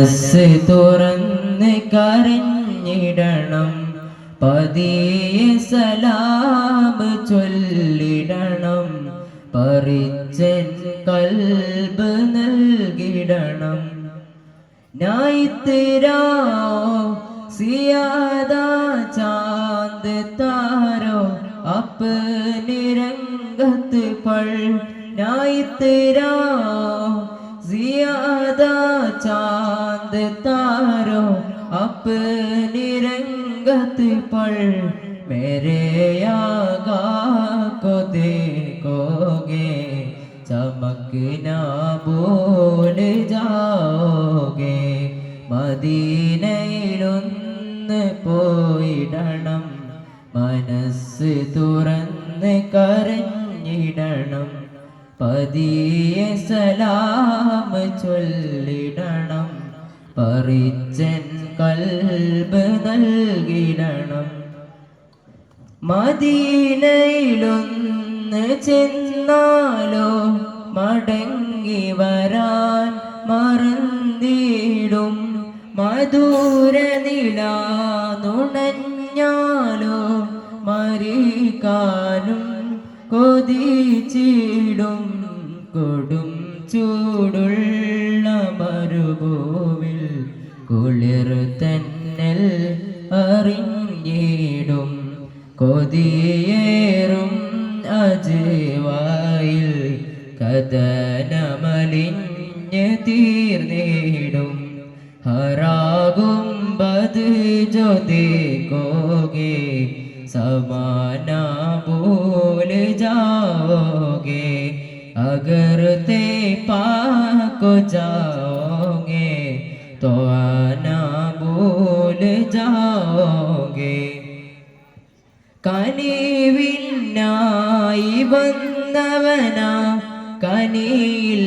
മനസ്സ് തുറന്ന് കരഞ്ഞിടണം, പതിയെ സലാം ചൊല്ലിടണം, പരിച്ചൻ കൽബ് നൽകിടണം. നായിത്തിരാ സിയാദാ ചാന്ദ് താരോ अपनी रंगत पर, नाइतरा ज़ियादा चांद तारो अपनी रंगत पर, मेरे आका को देखोगे चमकना भूल जाओगे. മദീനയിലൊന്ന് പോയിടണം, മനസ്സ് തുറന്ന് കരഞ്ഞിടണം, പതിയെ സലാം ചൊല്ലിടണം, പരിച്ചൻ കൽബ് നൽകിടണം. മദീനയിലൊന്ന് ചെന്നാലോ മടങ്ങി വരാൻ മറന്നിടും, മധുര നിലാനുണഞ്ഞാലോ മരിക്കാനും കൊതിച്ചിടും. കൊടും ചൂടുള്ള മരുഭൂവിൽ കുളിർ തന്നൽ അറിഞ്ഞിടും, കൊതിയേറും അജവായിൽ കഥനമലിഞ്ഞ് തീർന്നിടും. हरागुम बद जो देखोगे समाना भूल जाओगे, अगर ते पाक जाओगे तो आना भूल जाओगे. കനിവിനായി വന്നവനാ കനിയിൽ